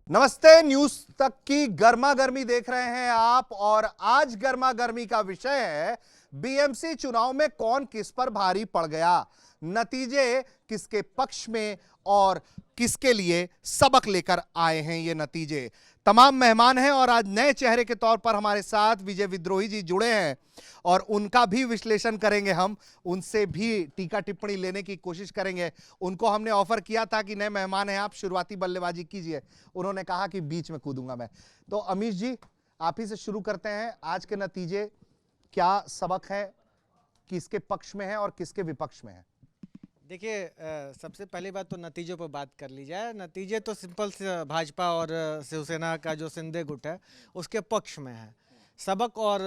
नमस्ते, न्यूज तक की गर्मा गर्मी देख रहे हैं आप। और आज गर्मा गर्मी का विषय है बीएमसी चुनाव में कौन किस पर भारी पड़ गया, नतीजे किसके पक्ष में और किसके लिए सबक लेकर आए हैं ये नतीजे। तमाम मेहमान हैं और आज नए चेहरे के तौर पर हमारे साथ विजय विद्रोही जी जुड़े हैं और उनका भी विश्लेषण करेंगे। हम उनसे भी टीका टिप्पणी लेने की कोशिश करेंगे। उनको हमने ऑफर किया था कि नए मेहमान हैं आप, शुरुआती बल्लेबाजी कीजिए। उन्होंने कहा कि बीच में कूदूंगा मैं। तो अमीश जी, आप ही से शुरू करते हैं। आज के नतीजे क्या सबक है, किसके पक्ष में है और किसके विपक्ष में है? देखिए, सबसे पहली बात तो नतीजों पर बात कर ली जाए। नतीजे तो सिंपल से भाजपा और शिवसेना का जो शिंदे गुट है उसके पक्ष में है। सबक और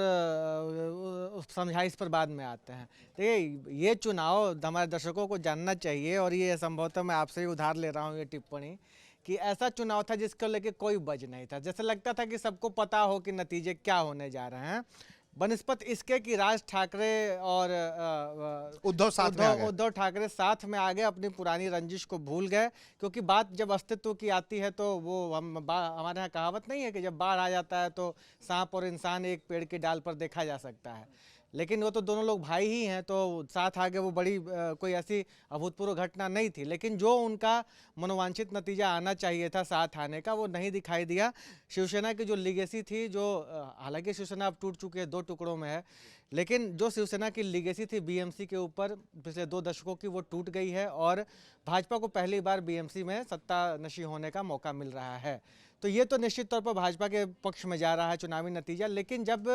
समझाइश पर बाद में आते हैं। देखिए, ये चुनाव हमारे दर्शकों को जानना चाहिए और ये संभवतः मैं आपसे ही उधार ले रहा हूँ ये टिप्पणी कि ऐसा चुनाव था जिसको लेके कोई बज नहीं था। जैसे लगता था कि सबको पता हो कि नतीजे क्या होने जा रहे हैं, बनस्पत इसके कि राज ठाकरे और उद्धव ठाकरे साथ में आ गए, अपनी पुरानी रंजिश को भूल गए। क्योंकि बात जब अस्तित्व की आती है तो वो हमारे यहाँ कहावत नहीं है कि जब बाढ़ आ जाता है तो सांप और इंसान एक पेड़ की डाल पर देखा जा सकता है। लेकिन वो तो दोनों लोग भाई ही हैं, तो साथ आगे वो बड़ी कोई ऐसी अभूतपूर्व घटना नहीं थी। लेकिन जो उनका मनोवांछित नतीजा आना चाहिए था साथ आने का, वो नहीं दिखाई दिया। शिवसेना की जो लीगेसी थी, जो हालांकि शिवसेना अब टूट चुकी है, 2 टुकड़ों में है, लेकिन जो शिवसेना की लीगेसी थी बीएमसी के ऊपर पिछले 2 दशकों की, वो टूट गई है और भाजपा को पहली बार बीएमसी में सत्ता नशी होने का मौका मिल रहा है। तो ये तो निश्चित तौर पर भाजपा के पक्ष में जा रहा है चुनावी नतीजा। लेकिन जब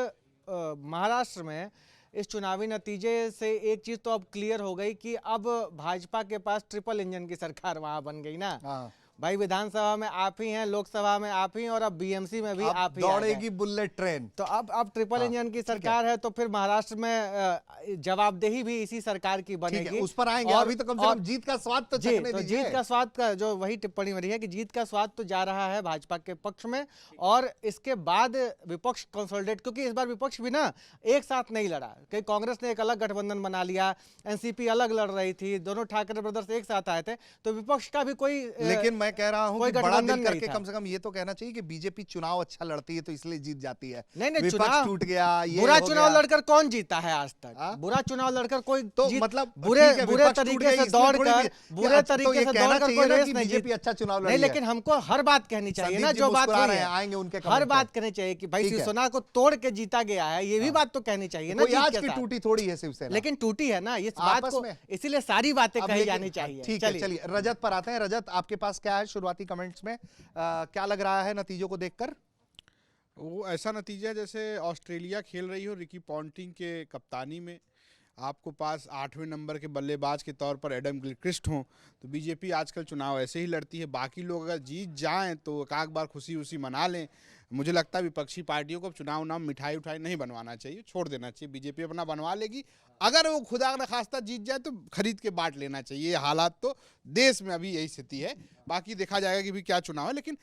महाराष्ट्र में इस चुनावी नतीजे से एक चीज तो अब क्लियर हो गई कि अब भाजपा के पास ट्रिपल इंजन की सरकार वहां बन गई ना। भाई, विधानसभा में आप ही हैं, लोकसभा में आप ही, और अब बीएमसी में भी आप ही दौड़ेगी बुलेट ट्रेन। तो अब ट्रिपल इंजन की सरकार है, तो फिर महाराष्ट्र में जवाबदेही भी इसी सरकार की बनेगी। उस पर आएंगे। अभी तो कम से कम जीत का स्वाद तो चखने दीजिए। जीत का स्वाद का जो वही टिप्पणी मेरी है कि जीत का स्वाद तो जा रहा है भाजपा के पक्ष में। और इसके बाद विपक्ष कंसोलिडेट, क्योंकि इस बार विपक्ष भी ना एक साथ नहीं लड़ा। कई कांग्रेस ने एक अलग गठबंधन बना लिया, एनसीपी अलग लड़ रही थी, दोनों ठाकरे ब्रदर्स एक साथ आए थे, तो विपक्ष का भी कोई, लेकिन मैं कह रहा हूं कि बड़ा दिल करके कम से कम ये तो कहना चाहिए कि बीजेपी चुनाव अच्छा लड़ती है तो इसलिए जीत जाती है। नहीं, चुनाव टूट गया, ये बुरा चुनाव लड़कर कौन जीता है आज तक? बुरा चुनाव लड़कर कोई तो मतलब बुरे तरीके से दौड़कर कोई रेस नहीं जीती। अच्छा चुनाव लड़ी नहीं, लेकिन हमको हर बात कहनी चाहिए ना, जो बात हुई है आएंगे उनके हर बात कहनी चाहिए कि भाई शिवसेना को तोड़ के जीता गया है, ये भी बात तो कहनी चाहिए ना। आज की टूटी थोड़ी है शिवसेना, लेकिन टूटी है ना इस बात को, इसीलिए सारी बातें कही जानी चाहिए। ठीक है, चलिए रजत पर आते हैं। रजत, आपके पास क्या है शुरुआती कमेंट्स में? क्या लग रहा है नतीजों को देखकर? वो ऐसा नतीजा जैसे ऑस्ट्रेलिया खेल रही हो रिकी पॉन्टिंग के कप्तानी में, आपको पास 8वें नंबर के बल्लेबाज के तौर पर एडम गिलक्रिस्ट हों, तो बीजेपी आजकल चुनाव ऐसे ही लड़ती है। बाकी लोग अगर जीत जाएं तो एक बार खुशी उसी मना लें। मुझे लगता है विपक्षी पार्टियों को चुनाव नाम मिठाई उठाई नहीं बनवाना चाहिए, छोड़ देना चाहिए। बीजेपी अपना बनवा लेगी। अगर वो खुदा न खास्ता जीत जाए तो खरीद के बांट लेना चाहिए। ये हालात तो देश में अभी यही स्थिति है। बाकी देखा जाएगा कि भी क्या चुनाव है। लेकिन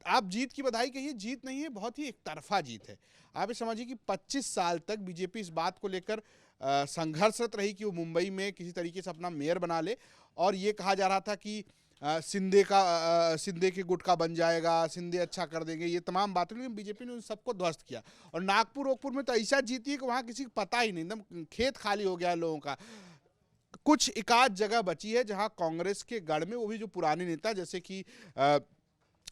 आप जीत की बधाई कहिए, जीत नहीं है, बहुत ही एक तरफा जीत है। आप ये समझिए कि 25 साल तक बीजेपी इस बात को लेकर संघर्षरत रही कि वो मुंबई में किसी तरीके से अपना मेयर बना ले। और ये कहा जा रहा था कि शिंदे के गुट का बन जाएगा, शिंदे अच्छा कर देंगे, ये तमाम बातें। लेकिन बीजेपी ने उन सबको ध्वस्त किया। और नागपुर में तो ऐसा जीती है कि वहाँ किसी को पता ही नहीं, एकदम खेत खाली हो गया है लोगों का। कुछ एकाध जगह बची है जहाँ कांग्रेस के गढ़ में, वो भी जो पुराने नेता, जैसे कि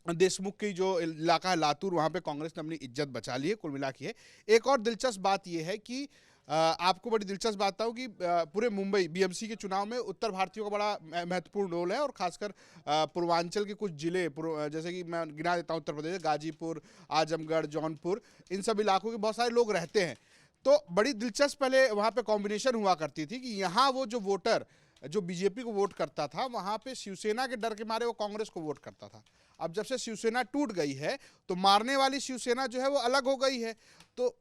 देशमुख की जो इलाका है लातूर, वहाँ पे कांग्रेस ने अपनी इज्जत बचा ली है, कुल मिला के। एक और दिलचस्प बात यह है कि आपको बड़ी दिलचस्प बात बताऊं कि पूरे मुंबई बीएमसी के चुनाव में उत्तर भारतीयों का बड़ा महत्वपूर्ण रोल है। और खासकर पूर्वांचल के कुछ जिले, जैसे कि मैं गिना देता हूं, उत्तर प्रदेश, गाजीपुर, आजमगढ़, जौनपुर, इन सब इलाकों के बहुत सारे लोग रहते हैं। तो बड़ी दिलचस्प पहले वहाँ पे कॉम्बिनेशन हुआ करती थी कि यहाँ वो जो वोटर जो बीजेपी को वोट करता था, वहाँ पे शिवसेना के डर के मारे वो कांग्रेस को वोट करता था। अब जब से शिवसेना टूट गई है तो मारने वाली शिवसेना जो है वो अलग हो गई है। तो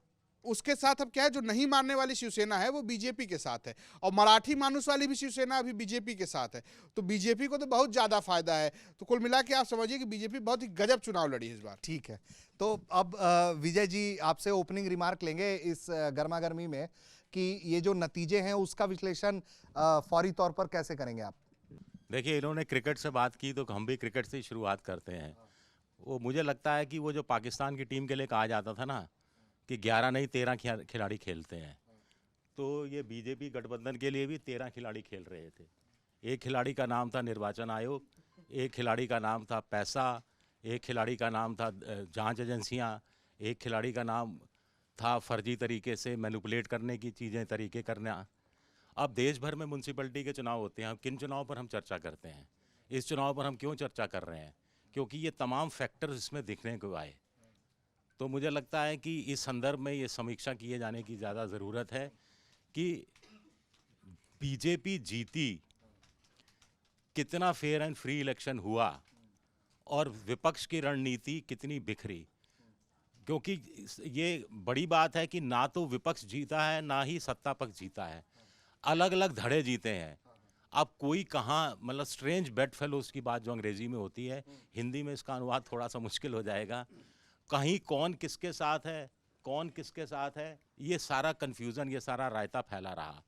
उसके साथ अब क्या है, जो नहीं मारने वाली शिवसेना है वो बीजेपी के साथ है, और मराठी मानुस वाली भी शिवसेना अभी बीजेपी के साथ है। तो बीजेपी को तो बहुत ज़्यादा फायदा है। तो कुल मिला के आप समझिए कि बीजेपी बहुत ही गजब चुनाव लड़ी है इस बार। ठीक है, तो अब विजय जी आपसे ओपनिंग रिमार्क लेंगे इस गर्मा गर्मी में कि ये जो नतीजे हैं उसका विश्लेषण फौरी तौर पर कैसे करेंगे आप? देखिए, इन्होंने क्रिकेट से बात की तो हम भी क्रिकेट से ही शुरुआत करते हैं। वो मुझे लगता है कि वो जो पाकिस्तान की टीम के लिए कहा जाता था ना कि 11 नहीं 13 खिलाड़ी खेलते हैं, तो ये बीजेपी गठबंधन के लिए भी 13 खिलाड़ी खेल रहे थे। एक खिलाड़ी का नाम था निर्वाचन आयोग, एक खिलाड़ी का नाम था पैसा, एक खिलाड़ी का नाम था जांच एजेंसियां, एक खिलाड़ी का नाम था फर्जी तरीके से मैनिपुलेट करने की चीज़ें तरीके करना। अब देश भर में म्यूनसिपैलिटी के चुनाव होते हैं, किन चुनाव पर हम चर्चा करते हैं? इस चुनाव पर हम क्यों चर्चा कर रहे हैं? क्योंकि ये तमाम फैक्टर्स इसमें दिखने को आए। तो मुझे लगता है कि इस संदर्भ में ये समीक्षा किए जाने की ज़्यादा ज़रूरत है कि बीजेपी जीती, कितना फेयर एंड फ्री इलेक्शन हुआ और विपक्ष की रणनीति कितनी बिखरी। क्योंकि ये बड़ी बात है कि ना तो विपक्ष जीता है ना ही सत्ता पक्ष जीता है, अलग अलग धड़े जीते हैं। अब कोई कहाँ, मतलब स्ट्रेंज बेड फेलोज की बात जो अंग्रेजी में होती है, हिंदी में इसका अनुवाद थोड़ा सा मुश्किल हो जाएगा। कहीं कौन किसके साथ है, कौन किसके साथ है, ये सारा कन्फ्यूज़न, ये सारा रायता फैला रहा।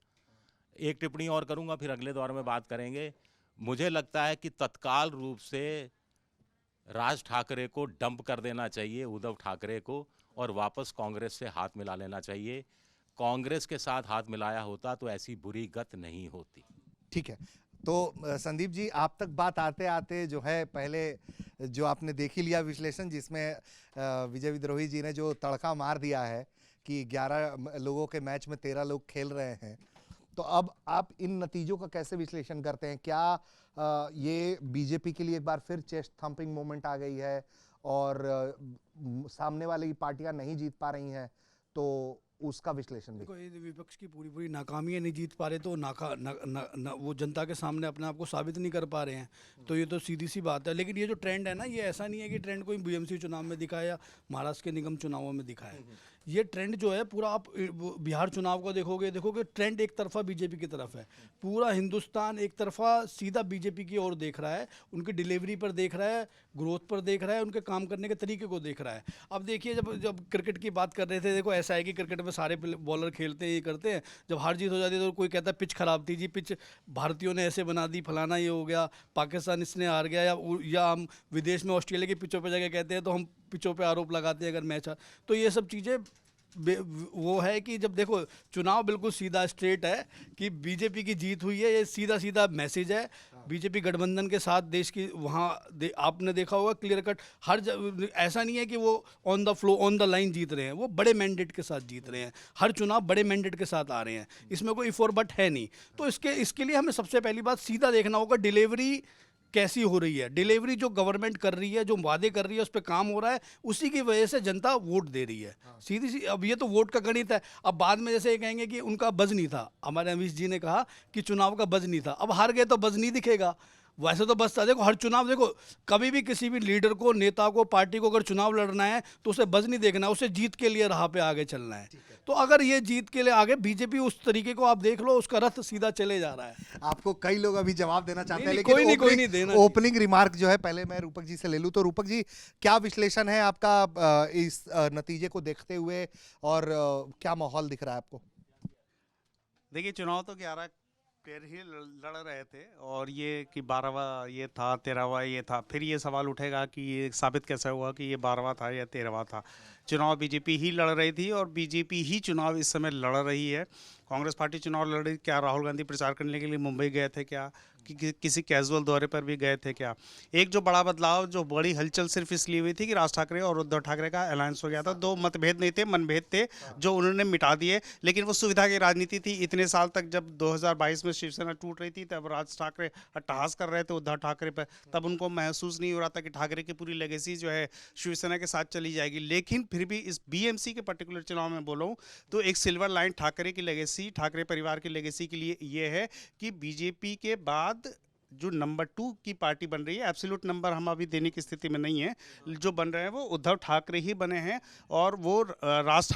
एक टिप्पणी और करूँगा, फिर अगले दौर में बात करेंगे। मुझे लगता है कि तत्काल रूप से राज ठाकरे को डंप कर देना चाहिए, उद्धव ठाकरे को, और वापस कांग्रेस से हाथ मिला लेना चाहिए। कांग्रेस के साथ हाथ मिलाया होता तो ऐसी बुरी गत नहीं होती। ठीक है, तो संदीप जी, आप तक बात आते आते जो है, पहले जो आपने देख ही लिया विश्लेषण, जिसमें विजय विद्रोही जी ने जो तड़का मार दिया है कि 11 लोगों के मैच में 13 लोग खेल रहे हैं। तो अब आप इन नतीजों का कैसे विश्लेषण करते हैं? क्या ये बीजेपी के लिए एक बार फिर चेस्ट थम्पिंग मोमेंट आ गई है और सामने वाली पार्टियां नहीं जीत पा रही हैं, तो उसका विश्लेषण भी? देखो, ये विपक्ष की पूरी पूरी नाकामी है, नहीं जीत पा रहे तो वो जनता के सामने अपने आप को साबित नहीं कर पा रहे हैं, तो ये तो सीधी सी बात है। लेकिन ये जो ट्रेंड है ना, ये ऐसा नहीं है कि ट्रेंड कोई बीएमसी चुनाव में दिखा है या महाराष्ट्र के निगम चुनावों में दिखा है। ये ट्रेंड जो है पूरा, आप बिहार चुनाव को देखोगे ट्रेंड एक तरफा बीजेपी की तरफ है। पूरा हिंदुस्तान एक तरफा सीधा बीजेपी की ओर देख रहा है, उनकी डिलीवरी पर देख रहा है, ग्रोथ पर देख रहा है, उनके काम करने के तरीके को देख रहा है। अब देखिए, जब क्रिकेट की बात कर रहे थे, देखो ऐसा है कि क्रिकेट में सारे बॉलर खेलते हैं, ये करते हैं, जब हार जीत हो जाती है तो कोई कहता है पिच खराब थी जी, पिच भारतीयों ने ऐसे बना दी, फलाना ये हो गया, पाकिस्तान इसने हार गया, या हम विदेश में ऑस्ट्रेलिया की पिचों पर जाके कहते हैं तो हम पिचों पे आरोप लगाते हैं अगर मैच। तो ये सब चीज़ें वो है कि जब देखो चुनाव बिल्कुल सीधा स्ट्रेट है कि बीजेपी की जीत हुई है, ये सीधा सीधा मैसेज है। बीजेपी गठबंधन के साथ देश की वहाँ आपने देखा होगा क्लियर कट, ऐसा नहीं है कि वो on the flow on the line जीत रहे हैं, वो बड़े मैंडेट के साथ जीत रहे हैं। हर चुनाव बड़े मैंडेट के साथ आ रहे हैं, इसमें कोई इफ और बट है नहीं। तो इसके लिए हमें सबसे पहली बात सीधा देखना होगा डिलीवरी कैसी हो रही है। डिलीवरी जो गवर्नमेंट कर रही है, जो वादे कर रही है, उस पर काम हो रहा है, उसी की वजह से जनता वोट दे रही है। सीधी सी, अब ये तो वोट का गणित है। अब बाद में जैसे ये कहेंगे कि उनका बज नहीं था, हमारे अमीश जी ने कहा कि चुनाव का बज नहीं था, अब हार गए तो बज नहीं दिखेगा। वैसे तो बस था, देखो हर चुनाव, देखो कभी भी किसी भी लीडर को, नेता को, पार्टी को अगर चुनाव लड़ना है तो उसे बज नहीं देखना, उसे जीत के लिए राह पे आगे चलना है। तो अगर ये जीत के लिए आगे बीजेपी उस तरीके को आप देख लो, उसका रथ सीधा चले जा रहा है। आपको कई लोग अभी जवाब देना चाहते हैं, नहीं, लेकिन कोई नहीं देना। ओपनिंग रिमार्क जो है पहले मैं रूपक जी से ले लूं। तो रूपक जी, क्या विश्लेषण है आपका इस नतीजे को देखते हुए, और क्या माहौल दिख रहा है आपको? देखिए, चुनाव तो 11 पेड़ ही लड़ रहे थे, और ये कि 12वां ये था, 13वां ये था। फिर ये सवाल उठेगा कि ये साबित कैसे हुआ कि ये 12वां था या 13वां था। चुनाव बीजेपी ही लड़ रही थी और बीजेपी ही चुनाव इस समय लड़ रही है। कांग्रेस पार्टी चुनाव लड़ रही, क्या राहुल गांधी प्रचार करने के लिए मुंबई गए थे क्या, कि किसी कैजुअल दौरे पर भी गए थे क्या? एक जो बड़ा बदलाव, जो बड़ी हलचल सिर्फ इसलिए हुई थी कि राज ठाकरे और उद्धव ठाकरे का अलायंस हो गया था। दो मतभेद नहीं थे, मनभेद थे, जो उन्होंने मिटा दिए। लेकिन वो सुविधा की राजनीति थी। इतने साल तक जब 2022 में शिवसेना टूट रही थी, तब राज ठाकरे अट्टहास कर रहे थे उद्धव ठाकरे पर, तब उनको महसूस नहीं हो रहा था कि ठाकरे की पूरी लेगेसी जो है शिवसेना के साथ चली जाएगी। लेकिन फिर भी इस बीएमसी के पर्टिकुलर चुनाव में बोलूँ तो एक सिल्वर लाइन ठाकरे की लेगेसी, ठाकरे परिवार की लेगेसी के लिए ये है कि बीजेपी के बाद जो नंबर 2 की पार्टी बन रही है, एब्सोल्यूट नंबर हम अभी देने की स्थिति में नहीं है, जो बन रहे हैं वो उद्धव ठाकरे ही बने हैं। और वो राज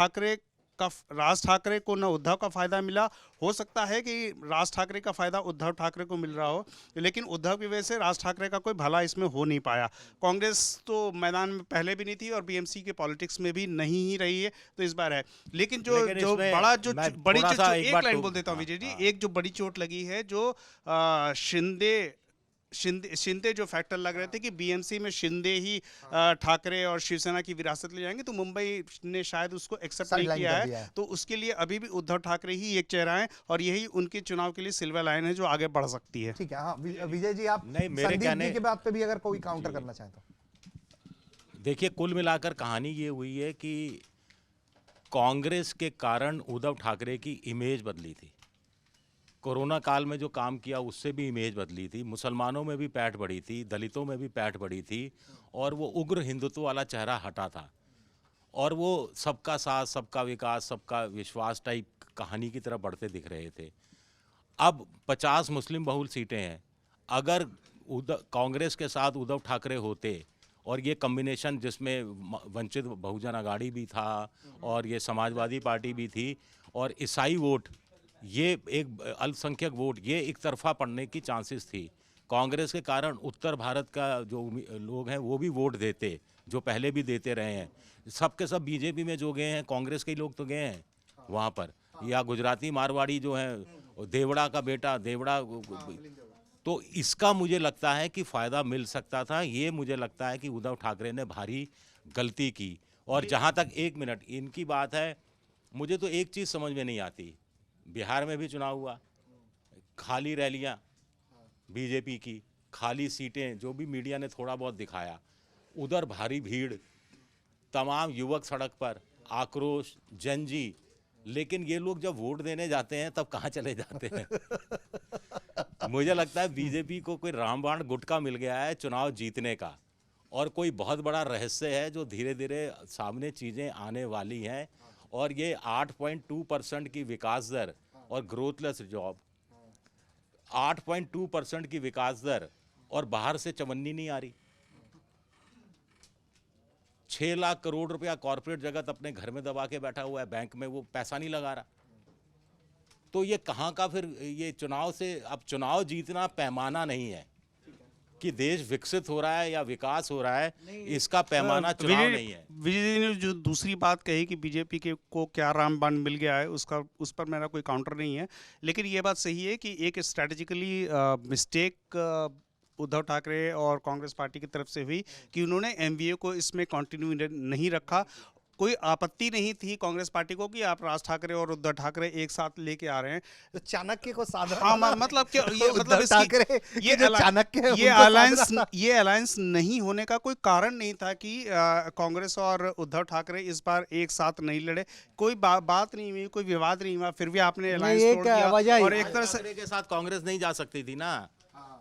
ठाकरे को न उद्धव का फायदा मिला, हो सकता है कि राज ठाकरे का फायदा उद्धव ठाकरे को मिल रहा हो, लेकिन उद्धव की वजह से राज ठाकरे का कोई भला इसमें हो नहीं पाया। कांग्रेस तो मैदान में पहले भी नहीं थी और बीएमसी के पॉलिटिक्स में भी नहीं ही रही है, तो इस बार है। लेकिन जो बड़ा जो बड़ी एक लाइन बोल देता हूँ विजय जी, एक जो बड़ी चोट लगी है, जो शिंदे शिंदे जो फैक्टर लग रहे थे कि बीएमसी में शिंदे ही ठाकरे और शिवसेना की विरासत ले जाएंगे, तो मुंबई ने शायद उसको एक्सेप्ट नहीं Sideline किया कर दिया है। है। तो उसके लिए अभी भी उद्धव ठाकरे ही एक चेहरा है और यही उनके चुनाव के लिए सिल्वर लाइन है जो आगे बढ़ सकती है। ठीक है। हाँ विजय जी, आप नहीं, मेरे संदीप कहने- जी के बात पे भी अगर कोई काउंटर करना चाहें तो। देखिए, कुल मिलाकर कहानी ये हुई है कि कांग्रेस के कारण उद्धव ठाकरे की इमेज बदली थी। कोरोना काल में जो काम किया उससे भी इमेज बदली थी, मुसलमानों में भी पैठ बढ़ी थी, दलितों में भी पैठ बढ़ी थी, और वो उग्र हिंदुत्व वाला चेहरा हटा था, और वो सबका साथ, सबका विकास, सबका विश्वास टाइप कहानी की तरफ बढ़ते दिख रहे थे। अब 50 मुस्लिम बहुल सीटें हैं। अगर कांग्रेस के साथ उद्धव ठाकरे होते और ये कम्बिनेशन जिसमें वंचित बहुजन अघाड़ी भी था और ये समाजवादी पार्टी भी थी और ईसाई वोट, ये एक अल्पसंख्यक वोट, ये एक तरफा पड़ने की चांसेस थी। कांग्रेस के कारण उत्तर भारत का जो लोग हैं वो भी वोट देते, जो पहले भी देते रहे हैं। सब के सब बीजेपी में जो गए हैं कांग्रेस के ही लोग तो गए हैं वहाँ पर, या गुजराती मारवाड़ी जो हैं, देवड़ा का बेटा देवड़ा, तो इसका मुझे लगता है कि फ़ायदा मिल सकता था। ये मुझे लगता है कि उद्धव ठाकरे ने भारी गलती की। और जहाँ तक 1 मिनट इनकी बात है, मुझे तो एक चीज़ समझ में नहीं आती, बिहार में भी चुनाव हुआ, खाली रैलियां बीजेपी की, खाली सीटें, जो भी मीडिया ने थोड़ा बहुत दिखाया, उधर भारी भीड़, तमाम युवक सड़क पर, आक्रोश, जनजी, लेकिन ये लोग जब वोट देने जाते हैं तब कहाँ चले जाते हैं। मुझे लगता है बीजेपी को कोई रामबाण गुटका मिल गया है चुनाव जीतने का, और कोई बहुत बड़ा रहस्य है जो धीरे धीरे सामने चीज़ें आने वाली हैं। और ये 8.2% की विकास दर और ग्रोथलेस जॉब, 8.2% की विकास दर, और बाहर से चवन्नी नहीं आ रही। 6 लाख करोड़ रुपया कॉर्पोरेट जगत अपने घर में दबा के बैठा हुआ है, बैंक में वो पैसा नहीं लगा रहा। तो ये कहाँ का फिर ये चुनाव से, अब चुनाव जीतना पैमाना नहीं है कि देश विकसित हो रहा है या विकास हो रहा है, इसका पैमाना चुनाव नहीं है। विजय जी ने जो दूसरी बात कही कि बीजेपी के को क्या रामबाण मिल गया है, उस पर मेरा कोई काउंटर नहीं है, लेकिन ये बात सही है कि एक स्ट्रैटेजिकली मिस्टेक उद्धव ठाकरे और कांग्रेस पार्टी की तरफ से हुई कि उन्होंने एमवीए को इसमें कंटिन्यू नहीं रखा। कोई आपत्ति नहीं थी कांग्रेस पार्टी को कि आप राज ठाकरे और उद्धव ठाकरे एक साथ लेके आ रहे हैं। तो चाणक्य को साधा, हाँ, मतलब कि ये मतलब ठाकरे ये जो चाणक्य है, ये उनको अलायंस साधा। ये अलायंस नहीं होने का कोई कारण नहीं था कि कांग्रेस और उद्धव ठाकरे इस बार एक साथ नहीं लड़े। कोई बात नहीं हुई, कोई विवाद नहीं हुआ, फिर भी आपने अलायंस ये तोड़ क्या दिया। वजह ही- और एक तरह से ठाकरे के साथ कांग्रेस नहीं जा सकती थी ना।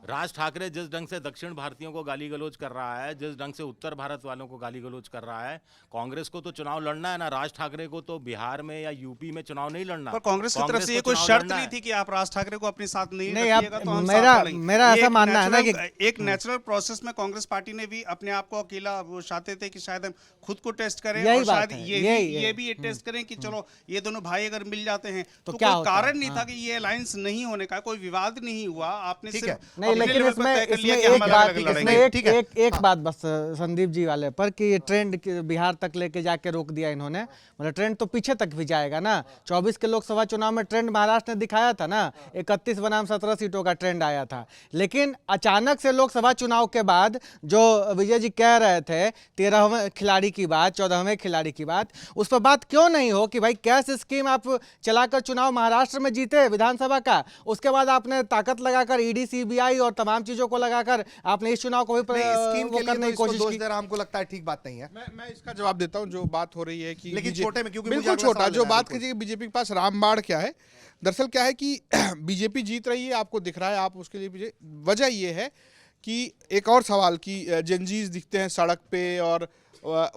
राज ठाकरे जिस ढंग से दक्षिण भारतीयों को गाली गलौज कर रहा है, जिस ढंग से उत्तर भारत वालों को गाली गलौज कर रहा है, कांग्रेस को तो चुनाव लड़ना है ना। राज ठाकरे को तो बिहार में या यूपी में चुनाव नहीं लड़ना। पर कांग्रेस की तरफ से ये को कोई चुनाव शर्त लड़ना नहीं है। थी कि आप राज ठाकरे को अपने साथ नहीं नहीं, आप- रखिएगा तो हम मेरा- साथ लड़ेंगे। मेरा ऐसा एक मानना है ना natural- एक नेचुरल प्रोसेस में कांग्रेस पार्टी ने भी अपने आप को अकेला वो चाहते थे कि शायद हम खुद को टेस्ट करें, यही और बात शायद है, ये यही- भी टेस्ट करें कि चलो ये दोनों भाई अगर मिल जाते हैं तो क्या कोई होता है? कारण नहीं था कि ये अलायंस नहीं होने का, कोई विवाद नहीं हुआ। आपने ठीक सिर्फ है। नहीं, अपने लेकिन लेवल पर तय कर इसमें लिया कि एक हम बात, अलग-अलग इसमें लड़ेंगे। ठीक है। एक बात बस संदीप जी वाले पर कि ये ट्रेंड बिहार तक लेके जाके रोक दिया इन्होंने। मतलब ट्रेंड तो पीछे तक भी जाएगा ना। 24 के लोकसभा चुनाव में ट्रेंड महाराष्ट्र ने दिखाया था ना, 31 बनाम 17 सीटों का ट्रेंड आया था। लेकिन अचानक से लोकसभा चुनाव के बाद जो विजय जी कह रहे थे 13वें खिलाड़ी की बात, 14वें खिलाड़ी की बात, उस पर बात क्यों नहीं हो कि भाई कैश स्कीम आप चलाकर चुनाव महाराष्ट्र में जीते विधानसभा का, उसके बाद आपने ताकत लगाकर ईडी सीबीआई और तमाम चीजों को लगाकर आपने इस चुनाव को भी स्कीम वो के लिए करने तो की इसको कोशिश दोष की। दे रहा, हमको लगता है ठीक बात नहीं है। मैं इसका जवाब देता हूं। जो बात हो रही है कि लेकिन छोटे में, क्योंकि मुझे बिल्कुल अगला छोटा, सवाल जो लेना है, बात बिल्कुल। कीजिए बीजेपी के पास रामबाण क्या है। दरअसल क्या है कि बीजेपी जीत रही है, आपको दिख रहा है, आप उसके लिए पीछे। वजह ये है कि एक और सवाल कि जनजीज दिखते हैं सड़क पे, और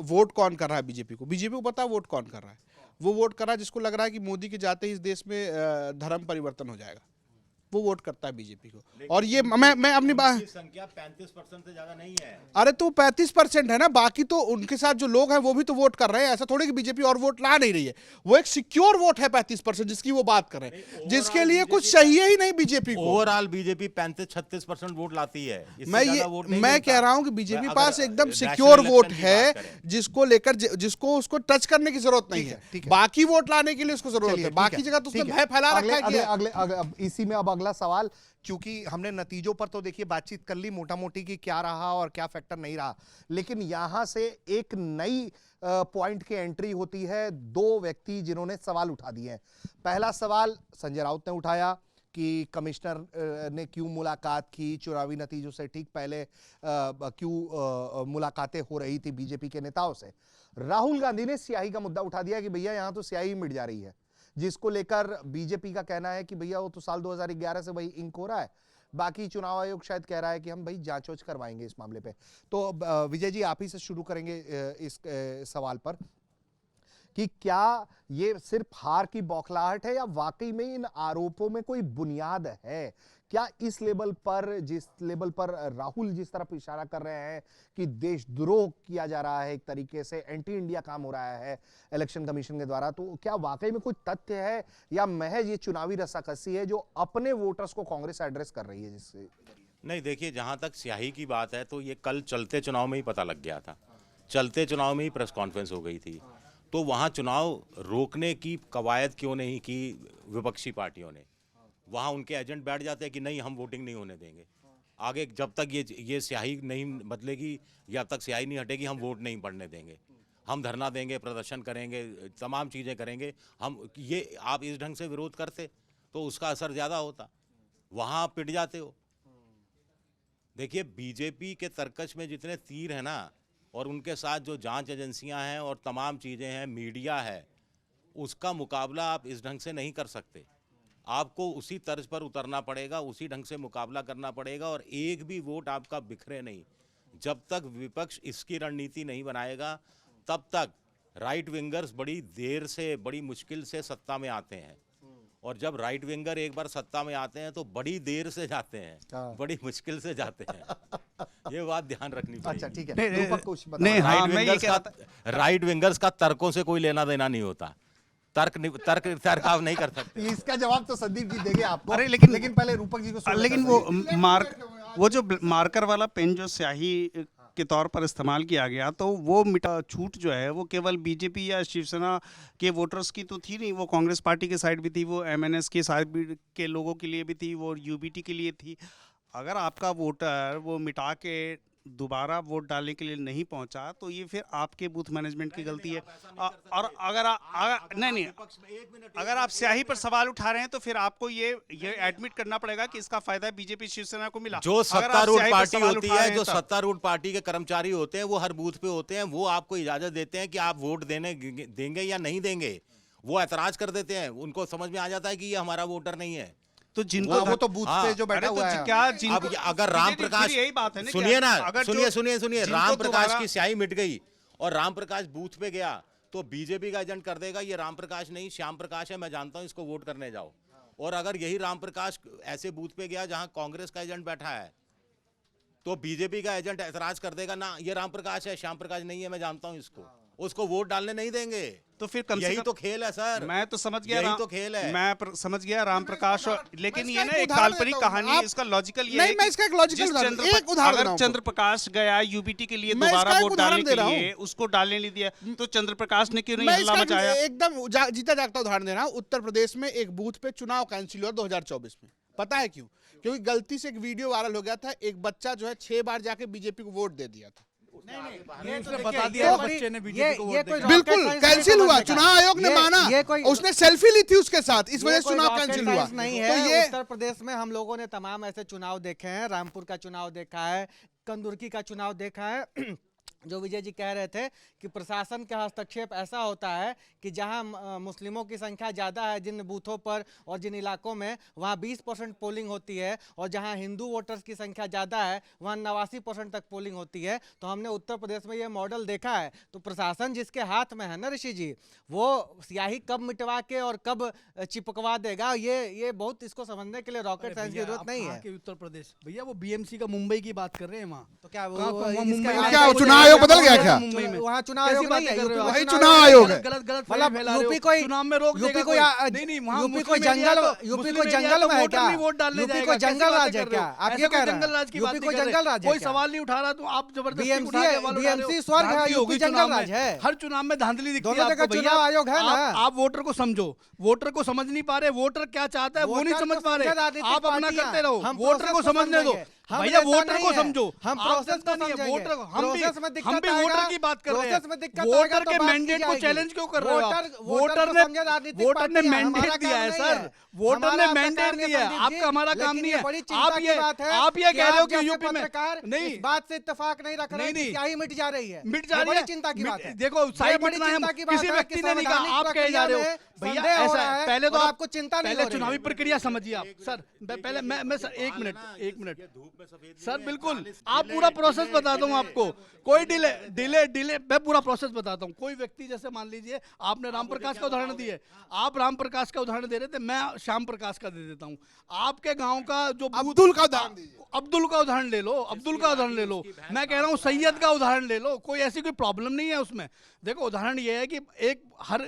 वोट कौन कर रहा है बीजेपी को। बीजेपी को पता है वोट कौन कर रहा है। वो वोट कर रहा है जिसको लग रहा है कि मोदी के जाते ही इस देश में धर्म परिवर्तन हो जाएगा, वो वोट करता है बीजेपी को। और ये मैं अपनी बात, संख्या 35% से ज्यादा नहीं है। अरे तो 35% है ना, बाकी तो उनके साथ जो लोग हैं वो भी तो वोट कर रहे हैं। ऐसा थोड़ी कि बीजेपी और वोट ला नहीं रही है, वो एक सिक्योर वोट है 35% जिसकी वो बात कर रहे हैं, जिसके लिए कुछ चाहिए ही नहीं बीजेपी को। ओवरऑल बीजेपी 35-36% वोट लाती है। इससे मैं ज्यादा वोट नहीं मैं मिलता। कह रहा हूं कि बीजेपी अगर पास एकदम नेशनल सिक्योर इलेक्शन वोट की है, बात करें। जिसको लेकर जिसको उसको टच करने की जरूरत नहीं ठीक है, है। ठीक है। बाकी वोट लाने के लिए उसको जरूरत चलिए, है, ठीक बाकी है, जगह तो उसने ठीक है। भय फैला अगले रखा है कि अगले अब इसी में अब अगला अगला सवाल, क्योंकि हमने नतीजों पर तो देखिए बातचीत कर ली मोटा मोटी कि क्या रहा और क्या फैक्टर नहीं रहा, लेकिन यहां से एक नई पॉइंट की एंट्री होती है। दो व्यक्ति जिन्होंने सवाल उठा दिए हैं। पहला सवाल संजय राउत ने उठाया कि कमिश्नर ने क्यों मुलाकात की, चुनावी नतीजों से ठीक पहले क्यों मुलाकातें हो रही थी बीजेपी के नेताओं से। राहुल गांधी ने स्याही का मुद्दा उठा दिया कि भैया यहां तो स्याही मिट जा रही है, जिसको लेकर बीजेपी का कहना है कि भैया वो तो साल 2011 से वही इंक हो रहा है, बाकी चुनाव आयोग शायद कह रहा है कि हम भाई जांच वांच करवाएंगे इस मामले पे। तो विजय जी, आप ही से शुरू करेंगे इस सवाल पर कि क्या ये सिर्फ हार की बौखलाहट है या वाकई में इन आरोपों में कोई बुनियाद है? क्या इस लेवल पर, जिस लेवल पर राहुल जिस तरफ इशारा कर रहे हैं कि देशद्रोह किया जा रहा है, एक तरीके से एंटी इंडिया काम हो रहा है इलेक्शन कमीशन के द्वारा, तो क्या वाकई में कोई तथ्य है या महज ये चुनावी रस्साकसी है जो अपने वोटर्स को कांग्रेस एड्रेस कर रही है? जिससे नहीं, देखिए, जहाँ तक स्याही की बात है तो ये कल चलते चुनाव में ही पता लग गया था। चलते चुनाव में ही प्रेस कॉन्फ्रेंस हो गई थी। तो वहाँ चुनाव रोकने की कवायद क्यों नहीं की विपक्षी पार्टियों ने? वहाँ उनके एजेंट बैठ जाते हैं कि नहीं, हम वोटिंग नहीं होने देंगे आगे, जब तक ये स्याही नहीं बदलेगी, जब तक स्याही नहीं हटेगी, हम वोट नहीं पड़ने देंगे, हम धरना देंगे, प्रदर्शन करेंगे, तमाम चीज़ें करेंगे। हम ये आप इस ढंग से विरोध करते तो उसका असर ज़्यादा होता, वहाँ आप पिट जाते हो। देखिए, बीजेपी के तर्कश में जितने तीर हैं ना, और उनके साथ जो जांच एजेंसियां हैं और तमाम चीज़ें हैं, मीडिया है, उसका मुकाबला आप इस ढंग से नहीं कर सकते। आपको उसी तर्ज पर उतरना पड़ेगा, उसी ढंग से मुकाबला करना पड़ेगा, और एक भी वोट आपका बिखरे नहीं। जब तक विपक्ष इसकी रणनीति नहीं बनाएगा, तब तक राइट विंगर्स बड़ी देर से, बड़ी मुश्किल से सत्ता में आते हैं। और जब राइट विंगर एक बार सत्ता में आते हैं तो बड़ी देर से जाते हैं, बड़ी मुश्किल से जाते हैं। ये बात ध्यान रखनी पड़ेगी। अच्छा, ठीक है, रूपक कुछ बताओ। नहीं, हाँ, मैं ये कह रहा था, राइट विंगर्स का तर्कों से कोई लेना देना नहीं होता। तर्क आप नहीं कर सकते। इसका जवाब तो संदीप जी देंगे आपको। अरे लेकिन पहले रूपक जी को सुनना लेकिन चाहता हूं। वो जो मार्कर वाला पेन जो स्याही के तौर पर इस्तेमाल किया गया, तो वो छूट जो है वो केवल बीजेपी या शिवसेना के वोटर्स की तो थी नहीं, वो कांग्रेस पार्टी के साइड भी थी, वो एमएनएस के साइड के लोगों के लिए भी थी, वो यूबीटी के लिए थी। अगर आपका वोटर वो मिटा के दोबारा वोट डालने के लिए नहीं पहुंचा तो ये फिर आपके बूथ मैनेजमेंट की गलती है। और अगर आप स्याही पर सवाल उठा रहे हैं तो फिर आपको ये एडमिट करना पड़ेगा कि इसका फायदा बीजेपी शिवसेना को मिला। जो सत्तारूढ़ पार्टी होती है, जो सत्तारूढ़ पार्टी के कर्मचारी होते हैं, वो हर बूथ पे होते हैं, वो आपको इजाजत देते हैं कि आप वोट देंगे या नहीं देंगे। वो ऐतराज कर देते हैं, उनको समझ में आ जाता है कि ये हमारा वोटर नहीं है। तो जिनको वो तो बूथ पे जो बैठा हुआ है। क्या अब अगर राम प्रकाश, यही बात है ना, सुनिए ना, सुनिए, जिनको राम प्रकाश दोबारा- की स्याही मिट गई और राम प्रकाश बूथ पे गया तो बीजेपी का एजेंट कर देगा ये राम प्रकाश नहीं, श्याम प्रकाश है, मैं जानता हूं, इसको वोट करने जाओ। और अगर यही राम प्रकाश ऐसे बूथ पे गया जहां कांग्रेस का एजेंट बैठा है तो बीजेपी का एजेंट ऐतराज कर देगा, ना ये राम प्रकाश है, श्याम प्रकाश नहीं है, मैं जानता हूं इसको, उसको वोट डालने नहीं देंगे। तो फिर कम से यही कम तो खेल है सर। मैं तो समझ गया, यही तो खेल है। मैं समझ गया राम प्रकाश, लेकिन मैं ये इसका ना एक एक उदाहरण काल्पनिक देता हूं। कहानी है, आप- इसका लॉजिकल ये नहीं, है मैं इसका एक लॉजिकल जिस उदाहरण- चंद्र- एक उदाहरण दे रहा अगर हूं चंद्र प्रकाश गया यूबीटी के लिए मैं दोबारा इसका एक वोट उदाहरण डालने दे के रहा हूं। लिए, उसको डालने नहीं दिया तो चंद्र प्रकाश ने क्यों नहीं मैं हल्ला इसका मचाया? एकदम जीता जागता उदाहरण दे रहा हूं। उत्तर प्रदेश में एक बूथ पे चुनाव कैंसिल हुआ 2024 में। पता है क्यों? क्योंकि गलती से एक वीडियो वायरल हो गया था, एक बच्चा जो है 6 बार जाके बीजेपी को वोट दे दिया था। बता दिया बच्चे ने बीजेपी को वोट देगा। बिल्कुल कैंसिल हुआ, चुनाव आयोग ने माना, उसने सेल्फी ली थी उसके साथ, इस वजह से चुनाव कैंसिल हुआ। नहीं तो है। ये उत्तर प्रदेश में हम लोगों ने तमाम ऐसे चुनाव देखे हैं, रामपुर का चुनाव देखा है, कंदुर्की का चुनाव देखा है। जो विजय जी कह रहे थे कि प्रशासन का हस्तक्षेप ऐसा होता है कि जहां मुस्लिमों की संख्या ज़्यादा है जिन बूथों पर और जिन इलाकों में, वहां 20% पोलिंग होती है, और जहां हिंदू वोटर्स की संख्या ज़्यादा है वहां 89% तक पोलिंग होती है। तो हमने उत्तर प्रदेश में ये मॉडल देखा है। तो प्रशासन जिसके हाथ में है ना ऋषि जी, वो स्याही कब मिटवा के और कब चिपकवा देगा, ये बहुत, इसको समझने के लिए रॉकेट साइंस की जरूरत नहीं है। उत्तर प्रदेश भैया, वो बीएमसी का मुंबई की बात कर रहे हैं वहाँ। तो क्या मुंबई क्या चुनाव आयोग बदल गया क्या? मुंबई में वहाँ चुनाव कैसी आयोग नहीं बातें है, कर रहे हो? वही चुनाव आयोग है। गलत गलत मतलब फैला रहे हो। यूपी कोई चुनाव में रोक यूपी देगा कोई कोई। नहीं वहाँ यूपी मुस्लिम कोई एरिया जंगल तो- यूपी मुस्लिम कोई एरिया जंगल तो में है वोटर क्या? नहीं वोट डालने यूपी जाएगा। कोई कैसी जंगल बातें राज है कर रहे क्या? हो? आप ऐसा ये कोई कह रहे जंगल राज हैं की यूपी बात नहीं कोई कर रहे। जंगल राज है कोई क्या? सवाल नहीं उठा रहा तो आप जबरदस्ती BMC उठा के सवाल उठा रहे हो। BMC स्वर्ग है, धांधली होगी यूपी जंगल चुनाव राज में। है। हर चुनाव में धांधली दिखती है दोनों जगह आपको भैया। चुनाव आयोग है ना। आप वोटर को समझो, वोटर को समझ नहीं पा रहे, वोटर क्या चाहता है वो नहीं वोटर समझ को पा रहे। समझे राजनीतिक आप अपना पार्टियां। करते रहो, हम वोटर प्रोसेस को को समझने दो समझेंगे। हम भैया, नेता वोटर नहीं को है। समझो। हम आप प्रोसेस जनता को नहीं है, समझेंगे। वोटर हम प्रोसेस में भी दिक्कत वोटर आएगा, की बात कर रहे प्रोसेस में हैं। दिक्कत आएगा वोटर तो के बात की मैंडेट को जाएगी। चैलेंज क्यों कर रहे हो आप? वोटर वोटर को ने समझे राजनीतिक वोटर ने पार्टियां, हमारा मैंडेट दिया काम है नहीं सर, है। वोटर हमारा ने आपका मैंडेट काम नहीं दिया है, संदीप जी, आपका हमारा काम लेकिन नहीं ये है। बड़ी चिंता आप की ये बात है आप ये कि कह रहे हो आप कि जैसे यूपी में पत्रकार नहीं इस बात से इत्तेफाक नहीं रख रहे हैं नहीं, कि स्याही मिट जा रही है। मिट जा ये रही बड़ी है। चिंता की बात है। देखो ये साइड बड़ी मिटना है, चिंता की बात किसी है व्यक्ति कि ने नहीं कहा, संवैधानिक आप कहे जा रहे हो प्रक्रिया में भैया। संदेह हो ऐसा रहा है, है पहले तो और आप आपको चिंता नहीं पहले हो रही चुनावी है। प्रक्रिया समझिए आप सर। पहले मैं सर एक मिनट सर, बिल्कुल आप पूरा प्रोसेस बताता हूँ आपको। कोई डिले मैं पूरा प्रोसेस बताता हूँ। कोई व्यक्ति जैसे मान लीजिए आपने राम प्रकाश का उदाहरण दिए, आप राम प्रकाश का उदाहरण दे रहे थे, मैं श्याम प्रकाश का दे देता हूँ। आपके गांव का जो अब्दुल का उदाहरण दीजिए। अब्दुल का उदाहरण ले लो, अब्दुल का उदाहरण ले लो। मैं कह रहा हूँ सैयद का उदाहरण ले लो, कोई ऐसी कोई प्रॉब्लम नहीं है उसमें। देखो उदाहरण ये है कि एक हर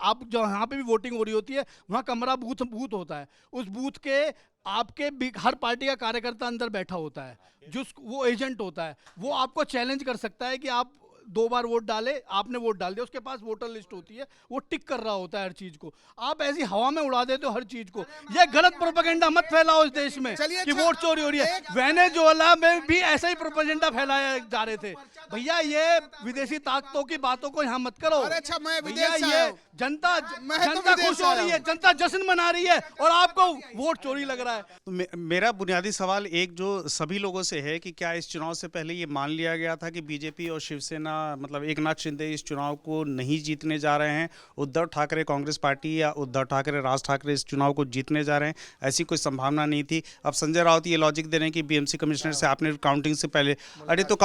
आप जहाँ पे भी वोटिंग हो रही होती है वहाँ कमरा बूथ होता है। उस बूथ के आपके भी हर पार्टी का कार्यकर्ता अंदर बैठा होता है, जो वो एजेंट होता है, वो आपको चैलेंज कर सकता है कि आप 2 बार वोट डाले, आपने वोट डाल दिया, उसके पास वोटर लिस्ट होती है, वो टिक कर रहा होता है हर चीज को। आप ऐसी हवा में उड़ा देते हो हर चीज को। ये गलत प्रोपेगेंडा मत फैलाओ इस देश में चलिए, कि अच्छा, वोट चोरी हो रही है। वेनेजुएला में भी ऐसा ही प्रोपेगेंडा फैलाया जा रहे थे। भैया ये विदेशी ताकतों की बातों को यहाँ मत करो। अरे अच्छा, मैं भैया विदेश से ये आया हूं। जनता मैं तो जनता विदेश खुश से हो आया रही है, हूं। जनता जश्न मना रही है और आपको वोट चोरी लग रहा है। तो मेरा बुनियादी सवाल एक जो सभी लोगों से है कि क्या इस चुनाव से पहले ये मान लिया गया था कि बीजेपी और शिवसेना मतलब एकनाथ शिंदे इस चुनाव को नहीं जीतने जा रहे हैं, उद्धव ठाकरे कांग्रेस पार्टी या उद्धव ठाकरे राज ठाकरे इस चुनाव को जीतने जा रहे हैं, ऐसी कोई संभावना नहीं थी। अब संजय राउत ये लॉजिक दे रहे हैं कि बीएमसी कमिश्नर से आपने काउंटिंग से पहले, अरे तो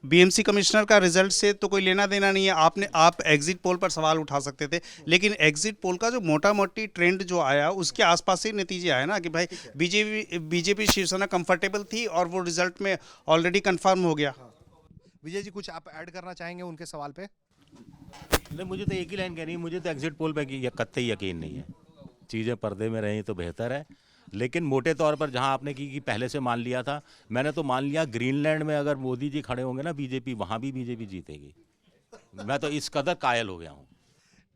बीएमसी कमिश्नर का रिजल्ट से तो कोई लेना देना नहीं है। आप एग्जिट पोल पर सवाल उठा सकते थे, लेकिन एग्जिट पोल का जो मोटा मोटी ट्रेंड जो आया उसके आसपास से नतीजे आए ना कि भाई बीजेपी शिवसेना कंफर्टेबल थी और वो रिजल्ट में ऑलरेडी कंफर्म हो गया। विजय जी कुछ आप ऐड करना चाहेंगे उनके सवाल पे? नहीं, मुझे तो एक ही लाइन कहनी है, मुझे तो एग्जिट पोल पे कतई यकीन नहीं है। चीज़ें पर्दे में रहें तो बेहतर है, लेकिन मोटे तौर पर जहां आपने की कि पहले से मान लिया था, मैंने तो मान लिया ग्रीनलैंड में अगर मोदी जी खड़े होंगे ना बीजेपी, वहां भी बीजेपी जीतेगी। मैं तो इस कदर कायल हो गया हूँ।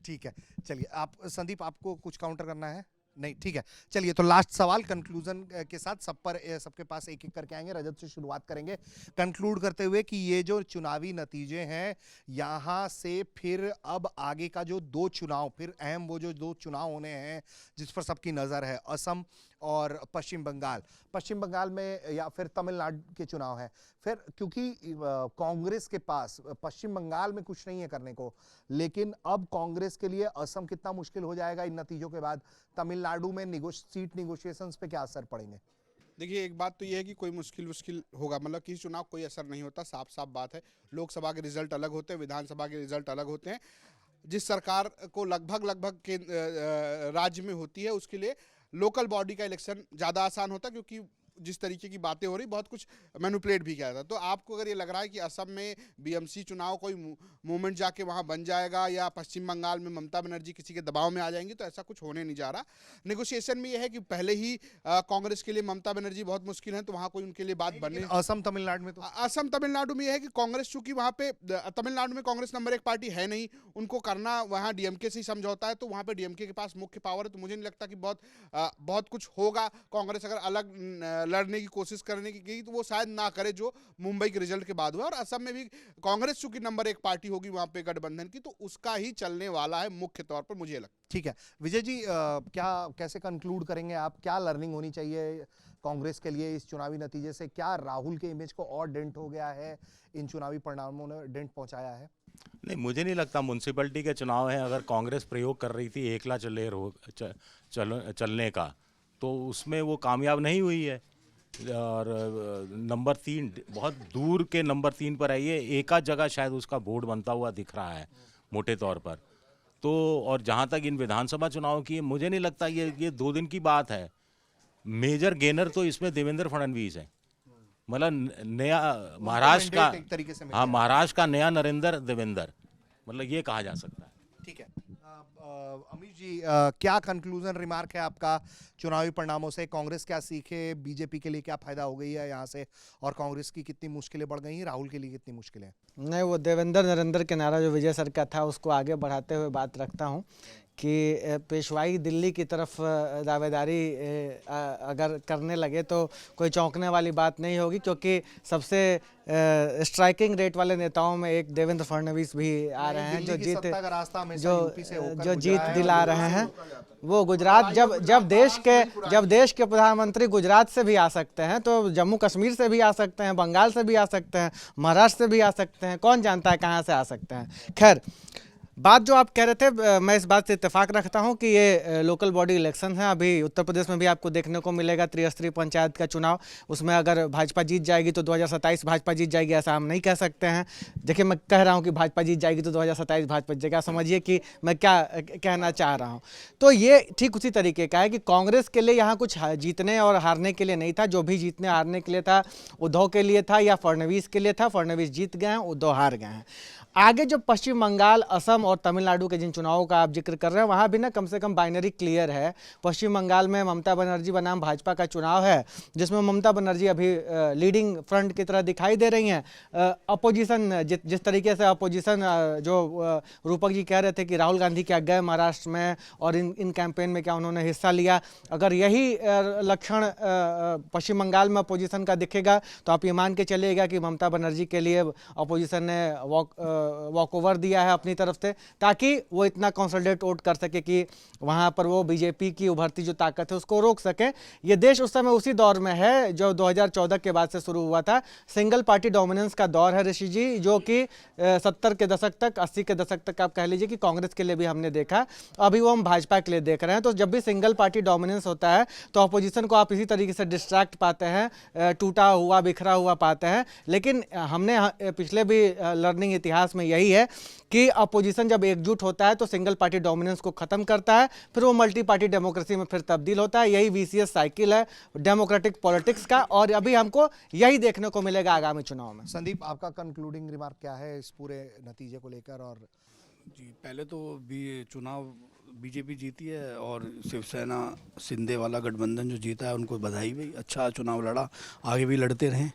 ठीक है, चलिए आप संदीप, आपको कुछ काउंटर करना है? नहीं, ठीक है। चलिए तो लास्ट सवाल कंक्लूजन के साथ सबके पास एक एक करके आएंगे। रजत से शुरुआत करेंगे कंक्लूड करते हुए कि ये जो चुनावी नतीजे हैं, यहाँ से फिर अब आगे का जो 2 चुनाव, फिर अहम वो जो 2 चुनाव होने हैं जिस पर सबकी नज़र है, असम और पश्चिम बंगाल में या फिर तमिलनाडु के चुनाव हैं। फिर क्योंकि कांग्रेस के पास पश्चिम बंगाल में कुछ नहीं है करने को, लेकिन अब कांग्रेस के लिए असम कितना मुश्किल हो जाएगा इन नतीजों के बाद, तमिलनाडु में सीट निगोशिएशंस पे क्या असर पड़ेंगे? देखिए, एक बात तो ये है कि कोई मुश्किल होगा, मतलब किसी चुनाव कोई असर नहीं होता, साफ बात है। लोकसभा के रिजल्ट अलग होते हैं, विधानसभा के रिजल्ट अलग होते हैं। जिस सरकार को लगभग के राज्य में होती है उसके लिए लोकल बॉडी का इलेक्शन ज़्यादा आसान होता है, क्योंकि जिस तरीके की बातें हो रही बहुत कुछ मैनिपुलेट भी किया जाता है। तो आपको अगर ये लग रहा है कि असम में बीएमसी चुनाव कोई मूवमेंट जाके वहाँ बन जाएगा या पश्चिम बंगाल में ममता बनर्जी किसी के दबाव में आ जाएंगी, तो ऐसा कुछ होने नहीं जा रहा। नेगोशिएशन में ये है कि पहले ही कांग्रेस के लिए ममता बनर्जी बहुत मुश्किल है, तो वहाँ कोई उनके लिए बात बनने। असम तमिलनाडु में तो असम तमिलनाडु में यह है कि कांग्रेस, चूंकि वहाँ पे तमिलनाडु में कांग्रेस नंबर 1 पार्टी है नहीं, उनको करना वहाँ डीएमके से ही समझौता है, तो वहाँ पे डीएमके के पास मुख्य पावर है। तो मुझे नहीं लगता कि बहुत कुछ होगा। कांग्रेस अगर अलग लड़ने की कोशिश करने की गई तो वो शायद ना करे, जो मुंबई के रिजल्ट के बाद हुआ। और असम में भी कांग्रेस चूंकि नंबर 1 पार्टी होगी वहाँ पे गठबंधन की, तो उसका ही चलने वाला है मुख्य तौर पर, मुझे लगता है। ठीक है विजय जी, कैसे कंक्लूड करेंगे आप? क्या लर्निंग होनी चाहिए कांग्रेस के लिए इस चुनावी नतीजे से? क्या राहुल के इमेज को और डेंट हो गया है, इन चुनावी परिणामों ने डेंट पहुंचाया है? नहीं, मुझे नहीं लगता। म्यूनसिपैलिटी के चुनाव हैं, अगर कांग्रेस प्रयोग कर रही थी एकला चलने का, तो उसमें वो कामयाब नहीं हुई है। और नंबर 3 बहुत दूर के नंबर 3 पर आई है, एक आध जगह शायद उसका बोर्ड बनता हुआ दिख रहा है मोटे तौर पर। तो और जहाँ तक इन विधानसभा चुनाव की, मुझे नहीं लगता ये 2 दिन की बात है। मेजर गेनर तो इसमें देवेंद्र फडणवीस है। मतलब नया महाराष्ट्र का, mandate एक तरीके से मिल हाँ गया। महाराष्ट्र का नया नरेंद्र देवेंद्र, मतलब ये कहा जा सकता है। ठीक है। अमित जी, क्या कंक्लूजन रिमार्क है आपका चुनावी परिणामों से? कांग्रेस क्या सीखे, बीजेपी के लिए क्या फायदा हो गई है यहाँ से, और कांग्रेस की कितनी मुश्किलें बढ़ गई हैं, राहुल के लिए कितनी मुश्किलें हैं? नहीं, वो देवेंद्र नरेंद्र के नारा जो विजय सर का था उसको आगे बढ़ाते हुए बात रखता हूँ कि पेशवाई दिल्ली की तरफ दावेदारी अगर करने लगे तो कोई चौंकने वाली बात नहीं होगी, क्योंकि सबसे स्ट्राइकिंग रेट वाले नेताओं में एक देवेंद्र फडणवीस भी आ रहे हैं जो दिल्ली की जीत सत्ता का रास्ता हमेशा जो यूपी से होकर जो गुजरा जीत है, दिला और रहे हैं। वो गुजरात, जब देश के प्रधानमंत्री गुजरात से भी आ सकते हैं तो जम्मू कश्मीर से भी आ सकते हैं, बंगाल से भी आ सकते हैं, महाराष्ट्र से भी आ सकते हैं, कौन जानता है कहाँ से आ सकते हैं। खैर, बात जो आप कह रहे थे, मैं इस बात से इत्तेफाक रखता हूं कि ये लोकल बॉडी इलेक्शन है। अभी उत्तर प्रदेश में भी आपको देखने को मिलेगा त्रिस्तरीय पंचायत का चुनाव। उसमें अगर भाजपा जीत जाएगी तो 2027 भाजपा जीत जाएगी, ऐसा हम नहीं कह सकते हैं। देखिए, मैं कह रहा हूं कि भाजपा जीत जाएगी तो 2027 भाजपा जीतेगा, समझिए कि मैं क्या कहना चाह रहा हूं। तो ये ठीक उसी तरीके का है कि कांग्रेस के लिए यहाँ कुछ जीतने और हारने के लिए नहीं था। जो भी जीतने हारने के लिए था उद्धव के लिए था या फडणवीस के लिए था। फडणवीस जीत गए हैं, उद्धव हार गए हैं। आगे जो पश्चिम बंगाल, असम और तमिलनाडु के जिन चुनावों का आप जिक्र कर रहे हैं, वहाँ भी ना कम से कम बाइनरी क्लियर है। पश्चिम बंगाल में ममता बनर्जी बनाम भाजपा का चुनाव है, जिसमें ममता बनर्जी अभी लीडिंग फ्रंट की तरह दिखाई दे रही हैं। अपोजिशन जिस तरीके से अपोजिशन जो रूपक जी कह रहे थे कि राहुल गांधी क्या गए महाराष्ट्र में और इन कैंपेन में क्या उन्होंने हिस्सा लिया, अगर यही लक्षण पश्चिम बंगाल में अपोजिशन का दिखेगा तो आप ये मान के चलिएगा कि ममता बनर्जी के लिए अपोजिशन ने वॉक ओवर दिया है अपनी तरफ से, ताकि वो इतना कंसोलिडेट वोट कर सके कि वहाँ पर वो बीजेपी की उभरती जो ताकत है उसको रोक सके। ये देश उस समय उसी दौर में है जो 2014 के बाद से शुरू हुआ था। सिंगल पार्टी डोमिनेंस का दौर है ऋषि जी, जो कि 70 के दशक तक, 80 के दशक तक आप कह लीजिए कि कांग्रेस के लिए भी हमने देखा, अभी वो हम भाजपा के लिए देख रहे हैं। तो जब भी सिंगल पार्टी डोमिनेंस होता है तो अपोजिशन को आप इसी तरीके से डिस्ट्रैक्ट पाते हैं, टूटा हुआ बिखरा हुआ पाते हैं। लेकिन हमने पिछले भी लर्निंग इतिहास में यही है कि अपोजिशन जब एकजुट होता है तो सिंगल पार्टी डोमिनेंस को खत्म करता है, फिर वो मल्टी पार्टी डेमोक्रेसी में फिर तब्दील होता है। यही वीसीएस साइकिल है डेमोक्रेटिक पॉलिटिक्स का, और अभी हमको यही देखने को मिलेगा आगामी चुनाव में। संदीप, आपका कंक्लूडिंग रिमार्क क्या है इस पूरे नतीजे को लेकर? और जी, पहले तो भी चुनाव बीजेपी जीती है और शिवसेना शिंदे वाला गठबंधन जो जीता है उनको बधाई भाई, अच्छा चुनाव लड़ा, आगे भी लड़ते रहें।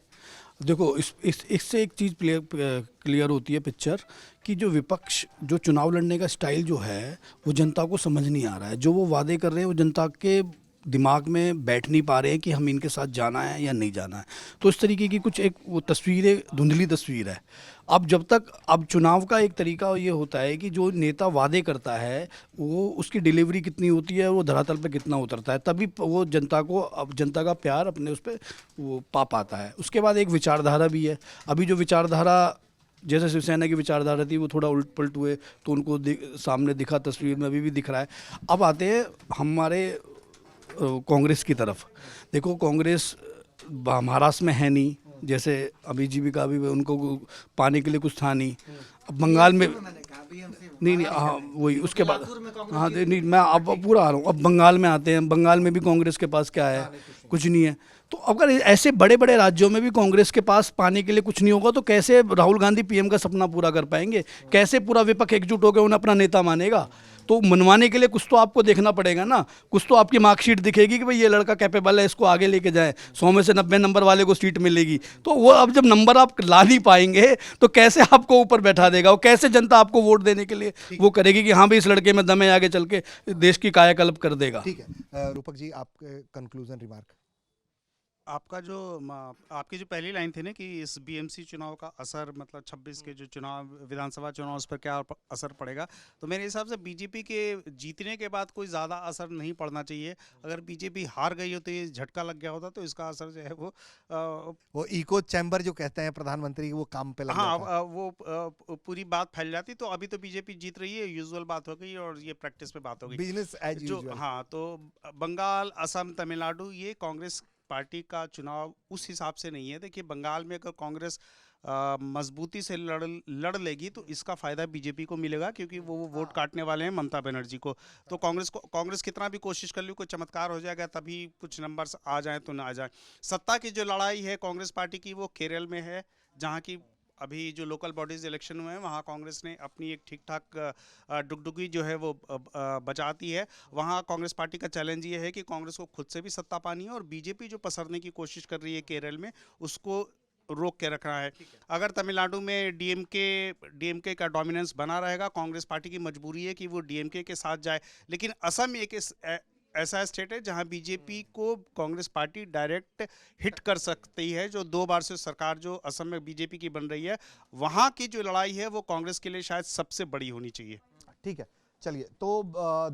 देखो, इससे एक चीज़ क्लियर होती है पिक्चर कि जो विपक्ष जो चुनाव लड़ने का स्टाइल जो है वो जनता को समझ नहीं आ रहा है। जो वो वादे कर रहे हैं वो जनता के दिमाग में बैठ नहीं पा रहे हैं कि हम इनके साथ जाना है या नहीं जाना है। तो इस तरीके की कुछ एक वो तस्वीरें, धुंधली तस्वीर है। अब चुनाव का एक तरीका ये होता है कि जो नेता वादे करता है वो उसकी डिलीवरी कितनी होती है, वो धरातल पे कितना उतरता है, तभी वो जनता का प्यार अपने उस पर वो पा पाता है। उसके बाद एक विचारधारा भी है। अभी जो विचारधारा, जैसे शिवसेना की विचारधारा थी वो थोड़ा उलट पलट हुए तो उनको सामने दिखा, तस्वीर में अभी भी दिख रहा है। अब आते हैं हमारे कांग्रेस की तरफ। देखो, कांग्रेस महाराष्ट्र में है नहीं, जैसे अभी जीविका भी उनको पाने के लिए कुछ था नहीं। अब बंगाल में नहीं, हाँ वही, उसके बाद हाँ नहीं, मैं अब पूरा आ रहा हूँ। अब बंगाल में आते हैं, बंगाल में भी कांग्रेस के पास क्या है, कुछ नहीं है। तो अगर ऐसे बड़े बड़े राज्यों में भी कांग्रेस के पास पाने के लिए कुछ नहीं होगा तो कैसे राहुल गांधी पीएम का सपना पूरा कर पाएंगे? कैसे पूरा विपक्ष एकजुट होकर उन्हें अपना नेता मानेगा? तो मनवाने के लिए कुछ तो आपको देखना पड़ेगा ना, कुछ तो आपकी मार्कशीट दिखेगी कि भाई ये लड़का कैपेबल है, इसको आगे लेके जाए, 100 में से 90 नंबर वाले को सीट मिलेगी। तो वो अब जब नंबर आप ला नहीं पाएंगे तो कैसे आपको ऊपर बैठा देगा, और कैसे जनता आपको वोट देने के लिए वो करेगी कि हाँ भाई इस लड़के में दम है, आगे चल के देश की कायाकल्प कर देगा। ठीक है, रूपक जी, आपके कंक्लूजन रिमार्क। आपकी जो पहली लाइन थी ना कि इस बीएमसी चुनाव का असर, मतलब 26 के जो चुनाव, विधानसभा चुनाव, उस पर क्या असर पड़ेगा, तो मेरे हिसाब से बीजेपी के जीतने के बाद कोई ज़्यादा असर नहीं पड़ना चाहिए। अगर बीजेपी हार गई हो तो ये झटका लग गया होता तो इसका असर जो है वो इको चैम्बर जो कहते हैं प्रधानमंत्री, वो काम पे लग जाता। हाँ, वो पूरी बात फैल जाती। तो अभी तो बीजेपी जीत रही है, यूजुअल बात हो गई और ये प्रैक्टिस पे बात हो गई, बिजनेस एज यूजुअल। हाँ, तो बंगाल, असम, तमिलनाडु, ये कांग्रेस पार्टी का चुनाव उस हिसाब से नहीं है। देखिए, बंगाल में अगर कांग्रेस मजबूती से लड़ लेगी तो इसका फायदा बीजेपी को मिलेगा, क्योंकि वो वोट काटने वाले हैं ममता बनर्जी को। तो कांग्रेस कितना भी कोशिश कर ली, कोई चमत्कार हो जाएगा तभी कुछ नंबर्स आ जाए तो ना आ जाए। सत्ता की जो लड़ाई है कांग्रेस पार्टी की वो केरल में है, जहाँ की अभी जो लोकल बॉडीज इलेक्शन हुए हैं वहाँ कांग्रेस ने अपनी एक ठीक ठाक डुगडुगी जो है वो बचाती है। वहाँ कांग्रेस पार्टी का चैलेंज ये है कि कांग्रेस को खुद से भी सत्ता पानी है और बीजेपी जो पसरने की कोशिश कर रही है केरल में उसको रोक के रखना है। अगर तमिलनाडु में डीएमके का डोमिनेंस बना रहेगा, कांग्रेस पार्टी की मजबूरी है कि वो डीएमके के साथ जाए। लेकिन असम एक ऐसा स्टेट है जहां बीजेपी को कांग्रेस पार्टी डायरेक्ट हिट कर सकती है। जो 2 बार से सरकार जो असम में बीजेपी की बन रही है, वहां की जो लड़ाई है वो कांग्रेस के लिए शायद सबसे बड़ी होनी चाहिए। ठीक है, चलिए तो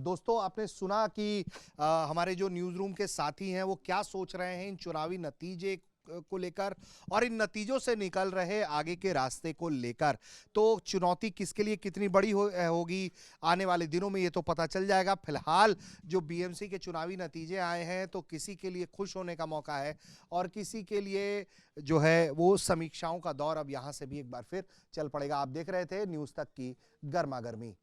दोस्तों आपने सुना कि हमारे जो न्यूज़ रूम के साथी हैं वो क्या सोच रहे हैं इन चुनावी नतीजे को लेकर और इन नतीजों से निकल रहे आगे के रास्ते को लेकर। तो चुनौती किसके लिए कितनी बड़ी होगी आने वाले दिनों में ये तो पता चल जाएगा। फिलहाल जो बीएमसी के चुनावी नतीजे आए हैं तो किसी के लिए खुश होने का मौका है और किसी के लिए जो है वो समीक्षाओं का दौर अब यहाँ से भी एक बार फिर चल पड़ेगा। आप देख रहे थे न्यूज़ तक की गर्मा गर्मी।